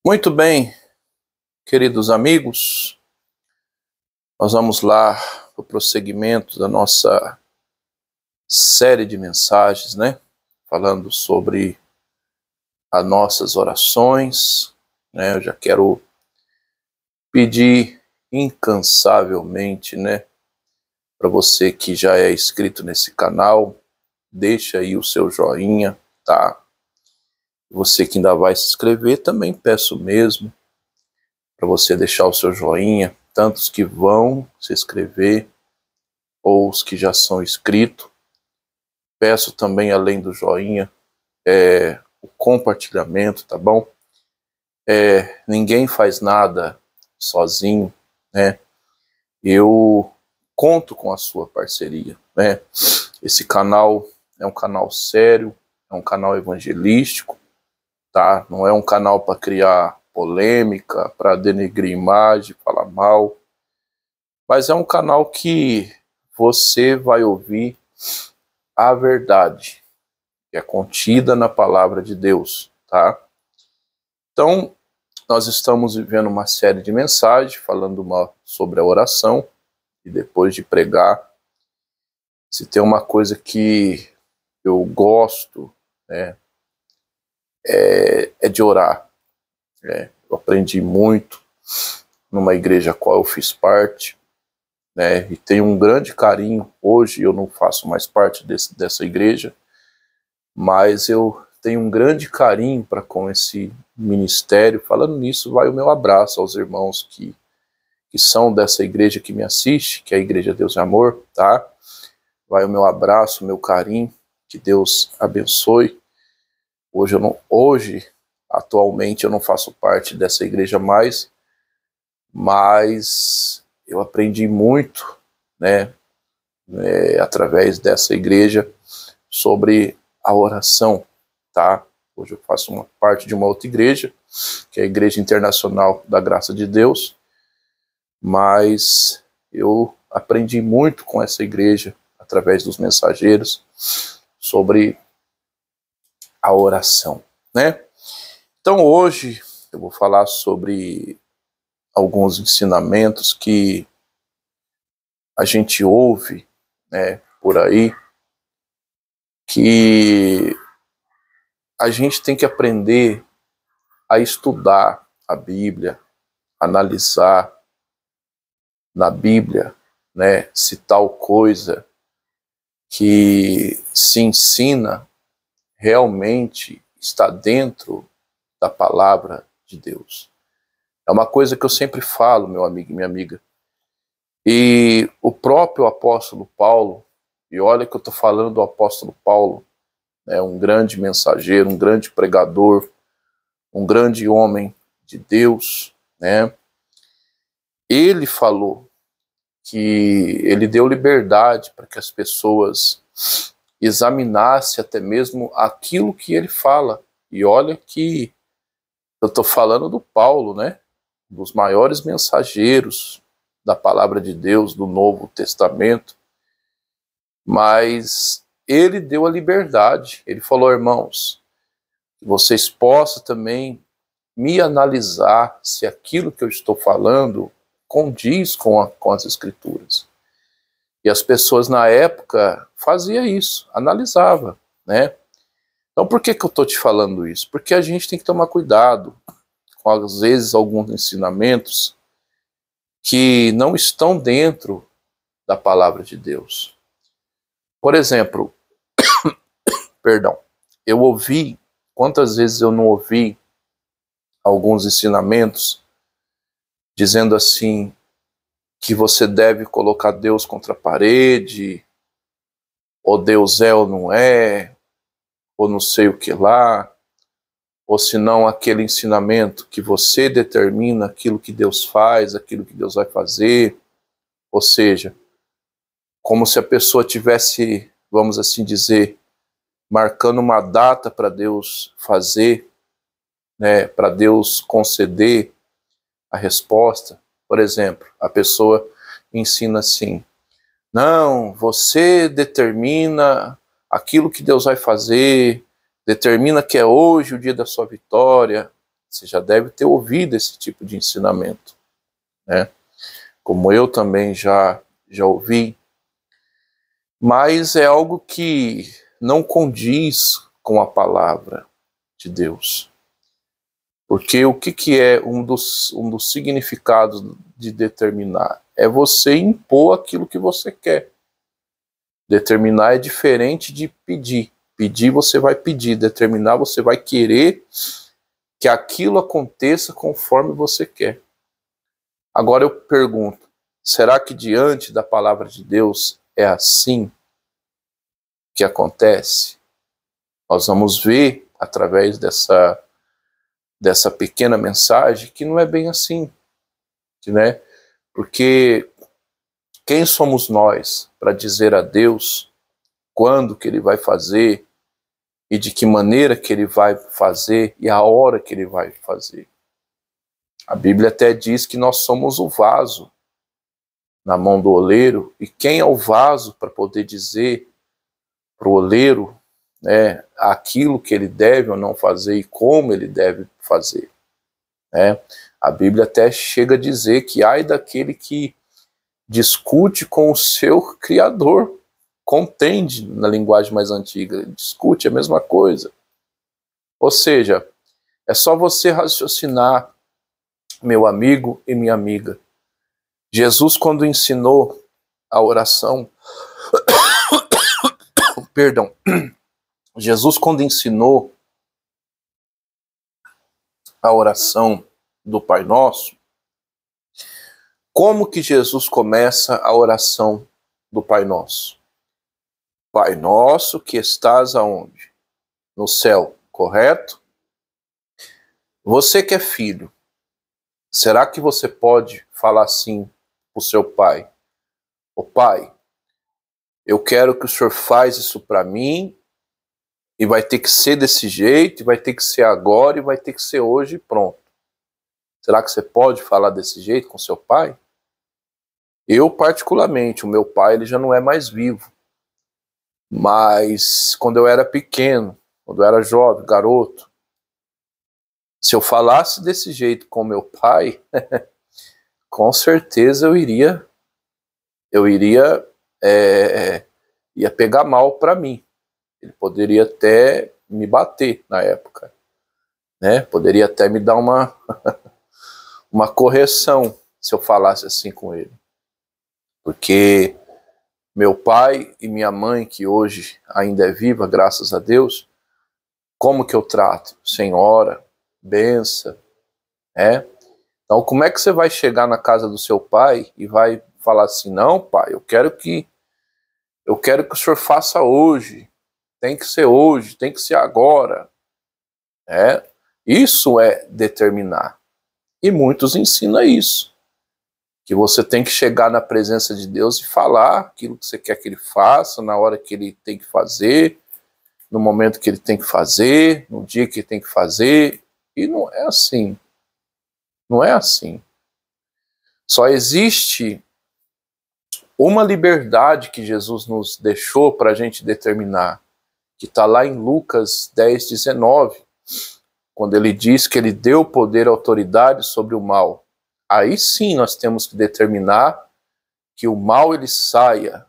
Muito bem, queridos amigos, nós vamos lá para o prosseguimento da nossa série de mensagens, Falando sobre as nossas orações, Eu já quero pedir incansavelmente, para você que já é inscrito nesse canal, deixa aí o seu joinha, tá? Você que ainda vai se inscrever, também peço mesmo para você deixar o seu joinha, tanto os que vão se inscrever ou os que já são inscritos. Peço também, além do joinha, o compartilhamento, tá bom? Ninguém faz nada sozinho, né? Eu conto com a sua parceria, né? Esse canal é um canal sério, é um canal evangelístico, tá? Não é um canal para criar polêmica, para denegrir imagem, falar mal, mas é um canal que você vai ouvir a verdade, que é contida na palavra de Deus, tá? Então, nós estamos vivendo uma série de mensagens falando sobre a oração, e depois de pregar, se tem uma coisa que eu gosto, é de orar. Eu aprendi muito numa igreja a qual eu fiz parte, e tenho um grande carinho. Hoje eu não faço mais parte dessa igreja, mas eu tenho um grande carinho para com esse ministério. Falando nisso, vai o meu abraço aos irmãos que são dessa igreja que me assiste, que é a Igreja Deus e Amor, tá? Vai o meu abraço, o meu carinho, que Deus abençoe. Atualmente, eu não faço parte dessa igreja mais, mas eu aprendi muito, através dessa igreja, sobre a oração, tá? Hoje eu faço parte de uma outra igreja, que é a Igreja Internacional da Graça de Deus, mas eu aprendi muito com essa igreja, através dos mensageiros, sobre a oração, Então hoje eu vou falar sobre alguns ensinamentos que a gente ouve, por aí, que a gente tem que aprender a estudar a Bíblia, analisar na Bíblia, se tal coisa que se ensina realmente está dentro da palavra de Deus. É uma coisa que eu sempre falo, meu amigo e minha amiga. E o próprio apóstolo Paulo, e olha que eu estou falando do apóstolo Paulo, um grande mensageiro, um grande pregador, um grande homem de Deus, Ele falou que ele deu liberdade para que as pessoas examinassem até mesmo aquilo que ele fala. E olha que eu estou falando do Paulo, dos maiores mensageiros da palavra de Deus, do Novo Testamento, mas ele deu a liberdade. Ele falou: irmãos, que vocês possam também me analisar se aquilo que eu estou falando condiz com as Escrituras. E as pessoas na época faziam isso, analisavam, Então por que eu estou te falando isso? Porque a gente tem que tomar cuidado com, às vezes, alguns ensinamentos que não estão dentro da palavra de Deus. Por exemplo, quantas vezes eu não ouvi alguns ensinamentos dizendo assim, que você deve colocar Deus contra a parede, ou Deus é ou não é, ou não sei o que lá, ou se não aquele ensinamento que você determina aquilo que Deus faz, aquilo que Deus vai fazer, ou seja, como se a pessoa tivesse, vamos assim dizer, marcando uma data para Deus fazer, para Deus conceder a resposta. Por exemplo, a pessoa ensina assim: não, você determina aquilo que Deus vai fazer, determina que é hoje o dia da sua vitória. Você já deve ter ouvido esse tipo de ensinamento, né? Como eu também já ouvi. Mas é algo que não condiz com a palavra de Deus. Porque o que é um dos significados de determinar? É você impor aquilo que você quer. Determinar é diferente de pedir. Pedir você vai pedir, determinar você vai querer que aquilo aconteça conforme você quer. Agora eu pergunto, será que diante da palavra de Deus é assim que acontece? Nós vamos ver através dessa pequena mensagem que não é bem assim, né? Porque quem somos nós para dizer a Deus quando que Ele vai fazer e de que maneira que Ele vai fazer e a hora que Ele vai fazer? A Bíblia até diz que nós somos o vaso na mão do oleiro, e quem é o vaso para poder dizer para o oleiro, né, aquilo que ele deve ou não fazer e como ele deve fazer, né? A Bíblia até chega a dizer que ai daquele que discute com o seu Criador, contende na linguagem mais antiga, discute a mesma coisa. Ou seja, é só você raciocinar, meu amigo e minha amiga. Jesus, quando ensinou a oração, perdão, Jesus, quando ensinou a oração do Pai Nosso, como que Jesus começa a oração do Pai Nosso? Pai Nosso que estás aonde? No céu, correto? Você que é filho, será que você pode falar assim para o seu pai? Ô pai, eu quero que o senhor faz isso para mim, e vai ter que ser desse jeito, e vai ter que ser agora, e vai ter que ser hoje e pronto. Será que você pode falar desse jeito com seu pai? Eu, particularmente, o meu pai ele já não é mais vivo. Mas quando eu era pequeno, quando eu era jovem, garoto, se eu falasse desse jeito com meu pai, com certeza ia pegar mal para mim. Ele poderia até me bater na época, né? Poderia até me dar uma correção se eu falasse assim com ele. Porque meu pai e minha mãe, que hoje ainda é viva, graças a Deus, como que eu trato? Senhora, benção, né? Então, como é que você vai chegar na casa do seu pai e vai falar assim, não, pai, eu quero que o senhor faça hoje, tem que ser hoje, tem que ser agora, né? Isso é determinar. E muitos ensinam isso, que você tem que chegar na presença de Deus e falar aquilo que você quer que ele faça, na hora que ele tem que fazer, no momento que ele tem que fazer, no dia que ele tem que fazer, e não é assim. Não é assim. Só existe uma liberdade que Jesus nos deixou para a gente determinar, que está lá em Lucas 10:19, quando ele diz que ele deu poder e autoridade sobre o mal. Aí sim nós temos que determinar que o mal ele saia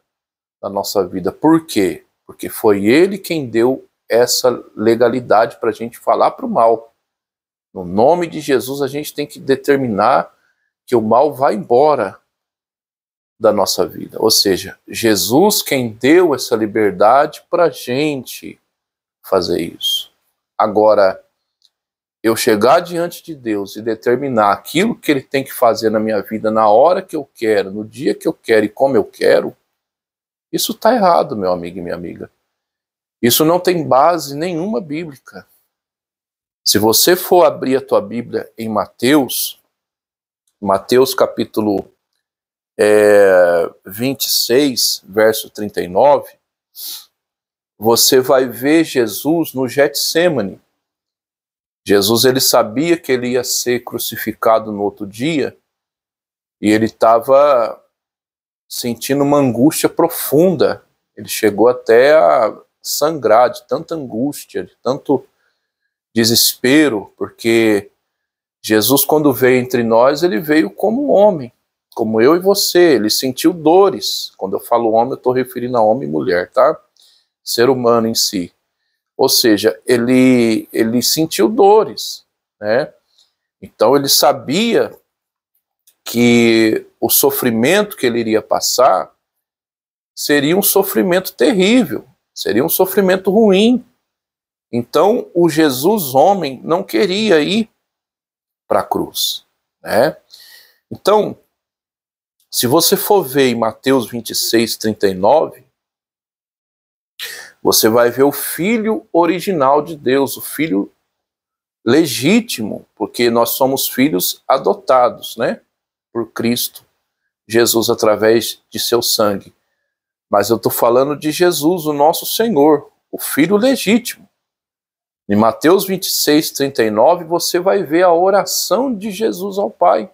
da nossa vida. Por quê? Porque foi ele quem deu essa legalidade para a gente falar para o mal. No nome de Jesus a gente tem que determinar que o mal vai embora da nossa vida. Ou seja, Jesus quem deu essa liberdade para a gente fazer isso. Agora, eu chegar diante de Deus e determinar aquilo que Ele tem que fazer na minha vida na hora que eu quero, no dia que eu quero e como eu quero, isso está errado, meu amigo e minha amiga. Isso não tem base nenhuma bíblica. Se você for abrir a tua Bíblia em Mateus capítulo 26, verso 39, você vai ver Jesus no Getsêmani. Jesus ele sabia que ele ia ser crucificado no outro dia e ele estava sentindo uma angústia profunda. Ele chegou até a sangrar de tanta angústia, de tanto desespero, porque Jesus, quando veio entre nós, ele veio como homem, como eu e você. Ele sentiu dores. Quando eu falo homem, eu estou referindo a homem e mulher, tá? Ser humano em si. Ou seja, ele sentiu dores, né? Então ele sabia que o sofrimento que ele iria passar seria um sofrimento terrível, seria um sofrimento ruim. Então o Jesus homem não queria ir para a cruz, né? Então, se você for ver em Mateus 26, 39, você vai ver o Filho original de Deus, o Filho legítimo, porque nós somos filhos adotados, né? Por Cristo Jesus através de seu sangue. Mas eu estou falando de Jesus, o nosso Senhor, o Filho legítimo. Em Mateus 26, 39, você vai ver a oração de Jesus ao Pai.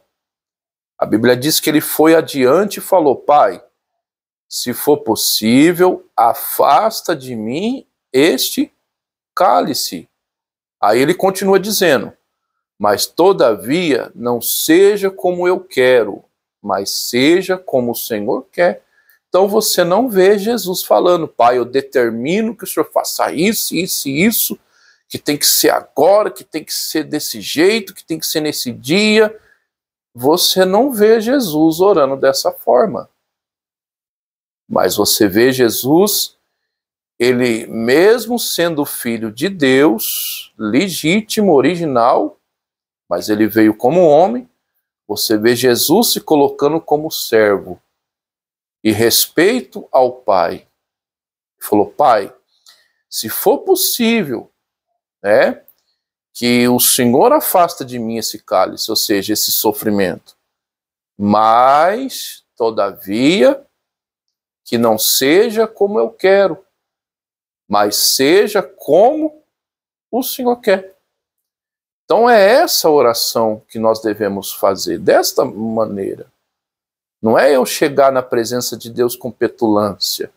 A Bíblia diz que ele foi adiante e falou: Pai, se for possível, afasta de mim este cálice. Aí ele continua dizendo: mas todavia não seja como eu quero, mas seja como o Senhor quer. Então você não vê Jesus falando: Pai, eu determino que o Senhor faça isso, isso e isso, que tem que ser agora, que tem que ser desse jeito, que tem que ser nesse dia. Você não vê Jesus orando dessa forma. Mas você vê Jesus, ele mesmo sendo filho de Deus, legítimo, original, mas ele veio como homem. Você vê Jesus se colocando como servo e respeito ao Pai. Ele falou: Pai, se for possível, né, que o Senhor afasta de mim esse cálice, ou seja, esse sofrimento, mas, todavia, que não seja como eu quero, mas seja como o Senhor quer. Então é essa oração que nós devemos fazer, desta maneira. Não é eu chegar na presença de Deus com petulância,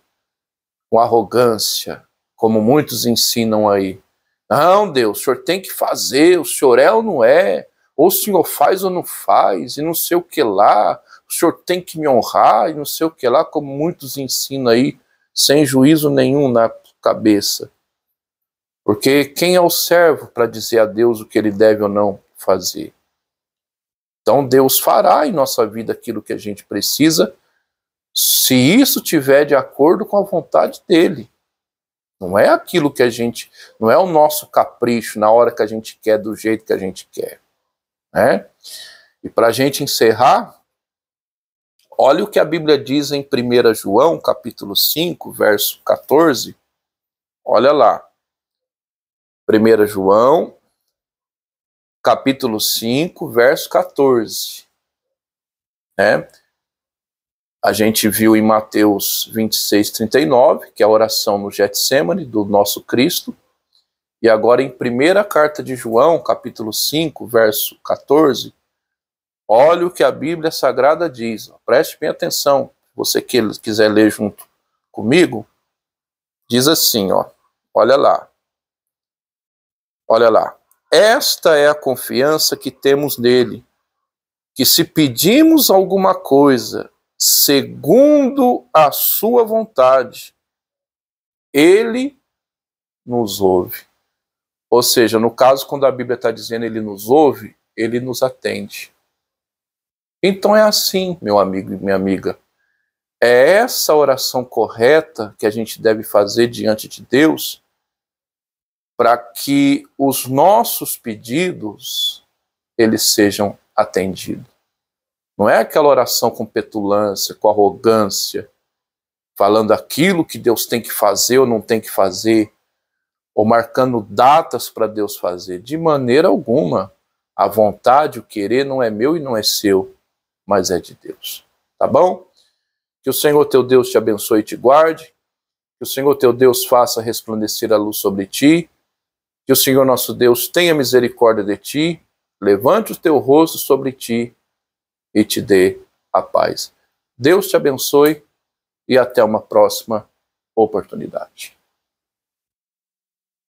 com arrogância, como muitos ensinam aí. Não, Deus, o Senhor tem que fazer, o Senhor é ou não é, ou o Senhor faz ou não faz, e não sei o que lá, o Senhor tem que me honrar, e não sei o que lá, como muitos ensinam aí, sem juízo nenhum na cabeça. Porque quem é o servo para dizer a Deus o que ele deve ou não fazer? Então Deus fará em nossa vida aquilo que a gente precisa, se isso tiver de acordo com a vontade dele. Não é aquilo que a gente, não é o nosso capricho na hora que a gente quer, do jeito que a gente quer, né? E para a gente encerrar, olha o que a Bíblia diz em 1 João, capítulo 5, verso 14. Olha lá. 1 João, capítulo 5, verso 14. Né? A gente viu em Mateus 26, 39, que é a oração no Getsêmani do nosso Cristo. E agora em 1ª carta de João, capítulo 5, verso 14, olha o que a Bíblia Sagrada diz. Preste bem atenção, se você quiser ler junto comigo. Diz assim, ó, olha lá. Olha lá. Esta é a confiança que temos nele, que se pedimos alguma coisa segundo a sua vontade, ele nos ouve. Ou seja, no caso, quando a Bíblia está dizendo ele nos ouve, ele nos atende. Então é assim, meu amigo e minha amiga. É essa oração correta que a gente deve fazer diante de Deus para que os nossos pedidos eles sejam atendidos. Não é aquela oração com petulância, com arrogância, falando aquilo que Deus tem que fazer ou não tem que fazer, ou marcando datas para Deus fazer. De maneira alguma. A vontade, o querer não é meu e não é seu, mas é de Deus. Tá bom? Que o Senhor teu Deus te abençoe e te guarde. Que o Senhor teu Deus faça resplandecer a luz sobre ti. Que o Senhor nosso Deus tenha misericórdia de ti, levante o teu rosto sobre ti e te dê a paz. Deus te abençoe e até uma próxima oportunidade.